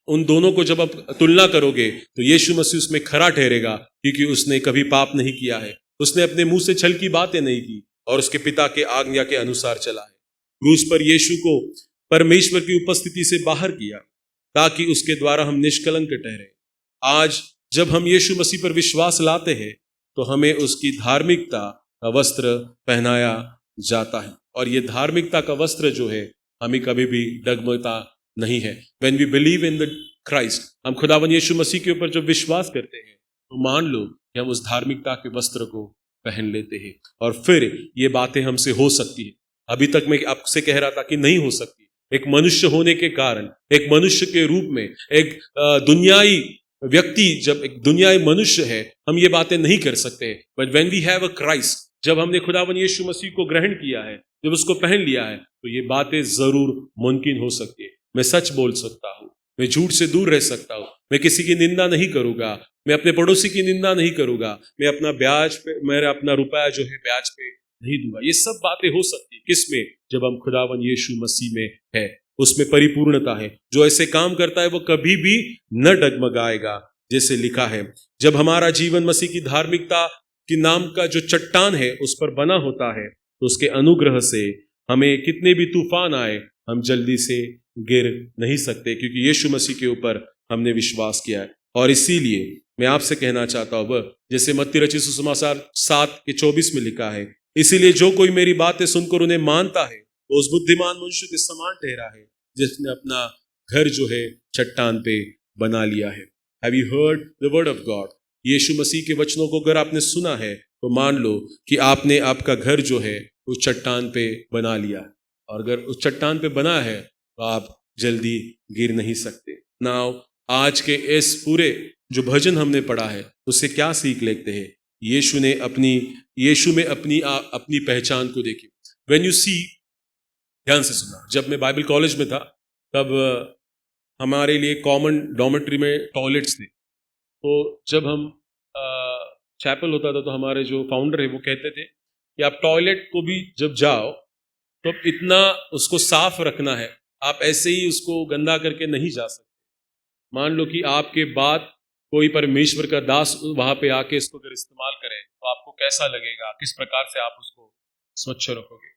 उन दोनों को जब आप तुलना करोगे तो यीशु मसीह उसमें खरा ठहरेगा, क्योंकि उसने कभी पाप नहीं किया है, उसने अपने मुंह से छल की बातें नहीं की और उसके पिता के आज्ञा के अनुसार चला है। क्रूस पर यीशु को परमेश्वर की उपस्थिति से बाहर किया ताकि उसके द्वारा हम निष्कलंक ठहरे। आज जब हम यीशु मसीह पर विश्वास लाते हैं तो हमें उसकी धार्मिकता का वस्त्र पहनाया जाता है, और ये धार्मिकता का वस्त्र जो है हमें कभी भी डगमगता नहीं है। When we believe in the Christ, हम खुदावन यीशु मसीह के ऊपर जब विश्वास करते हैं तो मान लो कि हम उस धार्मिकता के वस्त्र को पहन लेते हैं, और फिर ये बातें हमसे हो सकती है। अभी तक मैं आपसे कह रहा था कि नहीं हो सकती। एक मनुष्य होने के कारण, एक मनुष्य के रूप में, एक दुनियाई व्यक्ति जब एक दुनियाई मनुष्य है, हम ये बातें नहीं कर सकते। But when we have a Christ, जब हमने खुदावन यीशु मसीह को ग्रहण किया है, जब उसको पहन लिया है, तो ये बातें जरूर मुमकिन हो सकती है। मैं सच बोल सकता हूँ, मैं झूठ से दूर रह सकता हूँ, मैं किसी की निंदा नहीं करूंगा, मैं अपने पड़ोसी की निंदा नहीं करूंगा, मैं अपना रुपया जो है ब्याज पे नहीं दूंगा। ये सब बातें हो सकती है किसमें? जब हम खुदावन यीशु मसीह में है, उसमें परिपूर्णता है। जो ऐसे काम करता है वो कभी भी न डगमगाएगा। जैसे लिखा है, जब हमारा जीवन मसीह की धार्मिकता की नाम का जो चट्टान है उस पर बना होता है, तो उसके अनुग्रह से हमें कितने भी तूफान आए, हम जल्दी से गिर नहीं सकते, क्योंकि यीशु मसीह के ऊपर हमने विश्वास किया है। और इसीलिए मैं आपसे कहना चाहता हूं, जैसे मत्ती रचित सुसमाचार 7:24 में लिखा है, इसीलिए जो कोई मेरी बातें सुनकर उन्हें मानता है वो उस बुद्धिमान मनुष्य के समान ठहरा है जिसने अपना घर जो है चट्टान पे बना लिया है। Have you heard the word of God? Yeshu Masih के वचनों को अगर आपने सुना है तो मान लो कि आपने आपका घर जो है उस चट्टान पे बना लिया है, और अगर उस चट्टान पे बना है तो आप जल्दी गिर नहीं सकते। नाउ आज के इस पूरे जो भजन हमने पढ़ा है उससे क्या सीख लेते हैं? यीशु में अपनी पहचान को देखी। व्हेन यू सी, ध्यान से सुना, जब मैं बाइबल कॉलेज में था तब हमारे लिए कॉमन डॉर्मेट्री में टॉयलेट्स थे। तो जब हम चैपल होता था तो हमारे जो फाउंडर है वो कहते थे कि आप टॉयलेट को भी जब जाओ तो इतना उसको साफ रखना है, आप ऐसे ही उसको गंदा करके नहीं जा सकते। मान लो कि आपके बाद कोई परमेश्वर का दास वहां पे आके इसको अगर इस्तेमाल करे तो आपको कैसा लगेगा, किस प्रकार से आप उसको स्वच्छ रखोगे।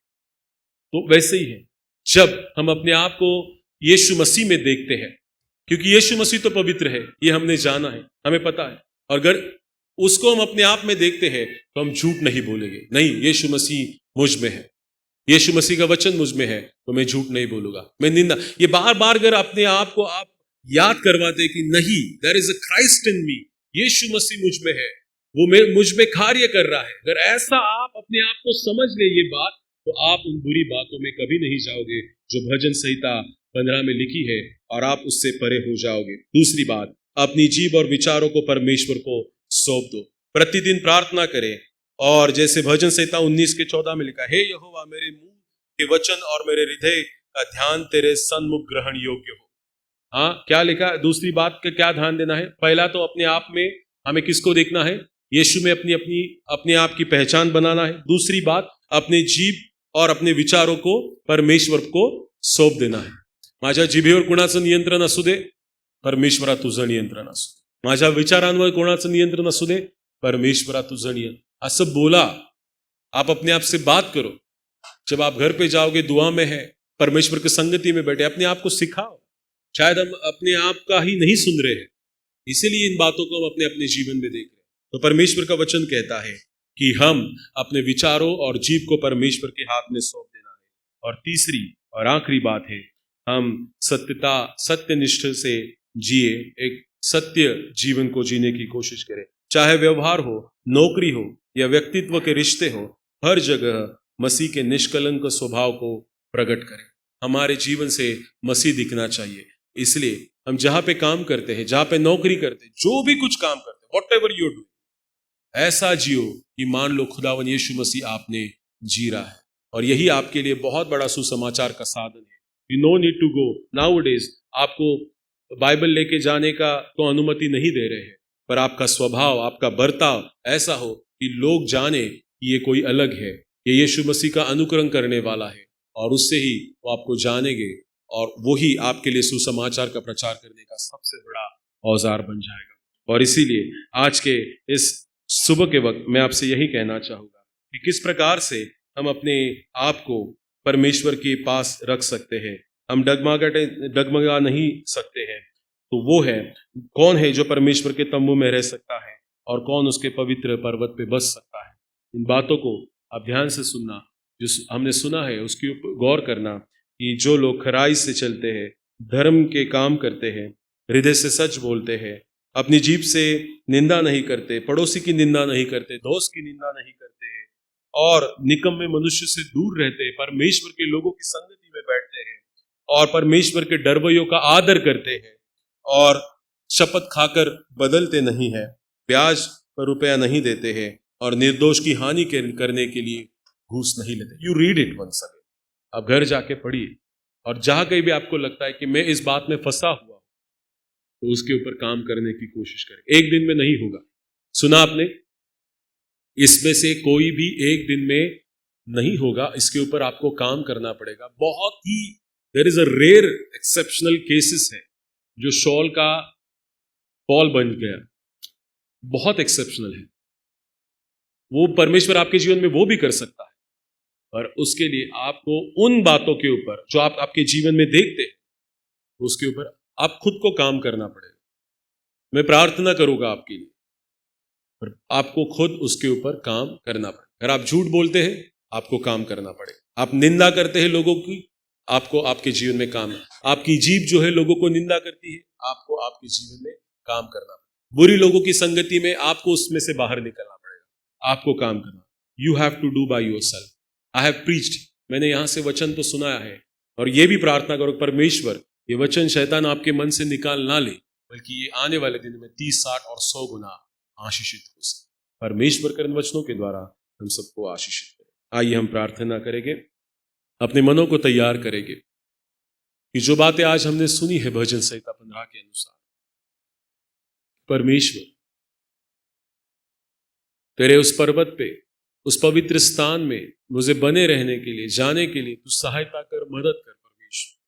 तो वैसे ही है जब हम अपने आप को यीशु मसीह में देखते हैं, क्योंकि यीशु मसीह तो पवित्र है, ये हमने जाना है, हमें पता है। और अगर उसको हम अपने आप में देखते हैं तो हम झूठ नहीं बोलेंगे। नहीं, यीशु मसीह मुझ में है, यीशु मसीह का वचन मुझ में है, तो मैं झूठ नहीं बोलूंगा, मैं निंदा। ये बार बार अगर अपने आप को आप याद करवाते कि नहीं, there is a Christ in me, Yeshu Masih मुझ में है, वो मुझ में कार्य कर रहा है। अगर ऐसा आप अपने आप को समझ ले ये बात, तो आप उन बुरी बातों में कभी नहीं जाओगे जो भजन संहिता 15 में लिखी है, और आप उससे परे हो जाओगे। दूसरी बात, अपनी जीभ और विचारों को परमेश्वर को सौंप दो। प्रतिदिन प्रार्थना करें, और जैसे भजन संहिता 19:14 में लिखा, हे यहोवा, मेरे मुंह के वचन और मेरे हृदय का ध्यान तेरे सन्मुख ग्रहण योग्य हो। हाँ, क्या लिखा? दूसरी बात का क्या ध्यान देना है? पहला तो अपने आप में हमें किसको देखना है? यीशु में अपने आप की पहचान बनाना है। दूसरी बात, अपने जीभ और अपने विचारों को परमेश्वर को सौंप देना है। माझ्या जिभेवर कोणाचं नियंत्रण असू दे, परमेश्वरा तुझं नियंत्रण असू दे। माझ्या विचारांवर कोणाचं नियंत्रण असू दे, परमेश्वरा तुझं नियंत्रण। असं बोला, आप अपने आप से बात करो। जब आप घर पे जाओगे, दुआ में है, परमेश्वर की संगति में बैठे, अपने आप को सिखाओ। शायद हम अपने आप का ही नहीं सुन रहे हैं, इसीलिए इन बातों को हम अपने अपने जीवन में देख रहे हैं। तो परमेश्वर का वचन कहता है कि हम अपने विचारों और जीव को परमेश्वर के हाथ में सौंप देना है। और तीसरी और आखिरी बात है, हम सत्यनिष्ठ से जिए, एक सत्य जीवन को जीने की कोशिश करें। चाहे व्यवहार हो, नौकरी हो या व्यक्तित्व के रिश्ते हो, हर जगह मसीह के निष्कलंक स्वभाव को प्रकट करें। हमारे जीवन से मसीह दिखना चाहिए। इसलिए हम जहां पे काम करते हैं, जहां पे नौकरी करते हैं, जो भी कुछ काम करते हैं, वॉट एवर यू डू, ऐसा जियो कि मान लो खुदावन यीशु मसीह आपने जी रहा है। और यही आपके लिए बहुत बड़ा सुसमाचार का साधन है। You no need to go nowadays. आपको बाइबल लेके जाने का तो अनुमति नहीं दे रहे हैं, पर आपका स्वभाव, आपका बर्ताव ऐसा हो कि लोग जाने कि ये कोई अलग है, ये यीशु मसीह का अनुकरण करने वाला है, और उससे ही वो आपको जानेंगे, और वही आपके लिए सुसमाचार का प्रचार करने का सबसे बड़ा औजार बन जाएगा। और इसीलिए आज के इस सुबह के वक्त मैं आपसे यही कहना चाहूंगा कि किस प्रकार से हम अपने आप को परमेश्वर के पास रख सकते हैं। हम डगमगा नहीं सकते हैं। तो वो है, कौन है जो परमेश्वर के तंबू में रह सकता है और कौन उसके पवित्र पर्वत पे बस सकता है। इन बातों को आप ध्यान से सुनना, जो हमने सुना है उसके ऊपर गौर करना कि जो लोग खराई से चलते हैं, धर्म के काम करते हैं, हृदय से सच बोलते हैं, अपनी जीभ से निंदा नहीं करते, पड़ोसी की निंदा नहीं करते, दोस्त की निंदा नहीं करते हैं, और निकम्मे मनुष्य से दूर रहते हैं, परमेश्वर के लोगों की संगति में बैठते हैं, और परमेश्वर के डरवैयों का आदर करते हैं, और शपथ खाकर बदलते नहीं है, ब्याज पर रुपया नहीं देते हैं, और निर्दोष की हानि करने के लिए घूस नहीं लेते। You read it once again. आप घर जाके पढ़िए, और जहां कहीं भी आपको लगता है कि मैं इस बात में फंसा हुआ, तो उसके ऊपर काम करने की कोशिश करें। एक दिन में नहीं होगा। सुना आपने, इसमें से कोई भी एक दिन में नहीं होगा, इसके ऊपर आपको काम करना पड़ेगा। बहुत ही there is a rare exceptional cases है जो शॉल का पॉल बन गया, बहुत एक्सेप्शनल है। वो परमेश्वर आपके जीवन में वो भी कर सकता है, पर उसके लिए आपको उन बातों के ऊपर जो आप आपके जीवन में देखते हैं, उसके ऊपर आप खुद को काम करना पड़ेगा। मैं प्रार्थना करूंगा आपके लिए, पर आपको खुद उसके ऊपर काम करना पड़ेगा। अगर आप झूठ बोलते हैं, आपको काम करना पड़ेगा। आप निंदा करते हैं लोगों की, आपको आपके जीवन में काम है। आपकी जीभ जो है लोगों को निंदा करती है, आपको आपके जीवन में काम करना पड़ेगा। बुरी लोगों की संगति में आपको उसमें से बाहर निकलना पड़ेगा, आपको काम करना। You have to do by yourself. I have preached, मैंने यहां से वचन तो सुनाया है, और ये भी प्रार्थना करो परमेश्वर ये वचन शैतान आपके मन से निकाल ना ले, बल्कि ये आने वाले दिन में 30, 60 और 100 गुना आशीषित हो सके। परमेश्वर के इन वचनों के द्वारा हम सबको आशीषित करें। आइए हम प्रार्थना करेंगे, अपने मनों को तैयार करेंगे कि जो बातें आज हमने सुनी है भजन संहिता 15 के अनुसार, परमेश्वर तेरे उस पर्वत पे, उस पवित्र स्थान में मुझे बने रहने के लिए, जाने के लिए तू सहायता कर, मदद कर परमेश्वर,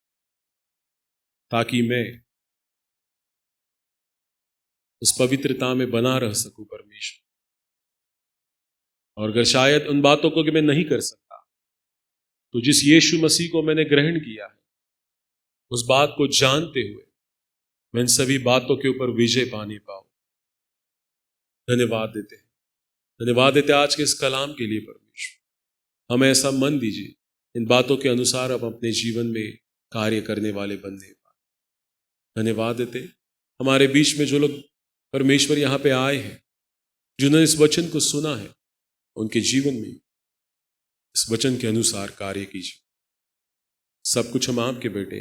ताकि मैं उस पवित्रता में बना रह सकूं परमेश्वर। और अगर शायद उन बातों को कि मैं नहीं कर सकता, तो जिस यीशु मसीह को मैंने ग्रहण किया है, उस बात को जानते हुए मैं इन सभी बातों के ऊपर विजय पाने पाऊं। धन्यवाद देते हैं, धन्यवाद देते आज के इस कलाम के लिए परमेश्वर। हमें ऐसा मन दीजिए, इन बातों के अनुसार हम अपने जीवन में कार्य करने वाले बनने पाए। धन्यवाद देते हमारे बीच में जो लोग परमेश्वर यहाँ पे आए हैं, जिन्होंने इस वचन को सुना है, उनके जीवन में इस वचन के अनुसार कार्य कीजिए। सब कुछ हम आपके बेटे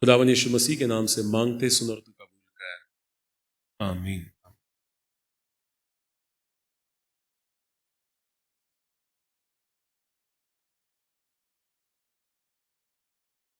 खुदावन यीशु मसीह के नाम से मांगते, सुन और तू कबूल कर। आमीन।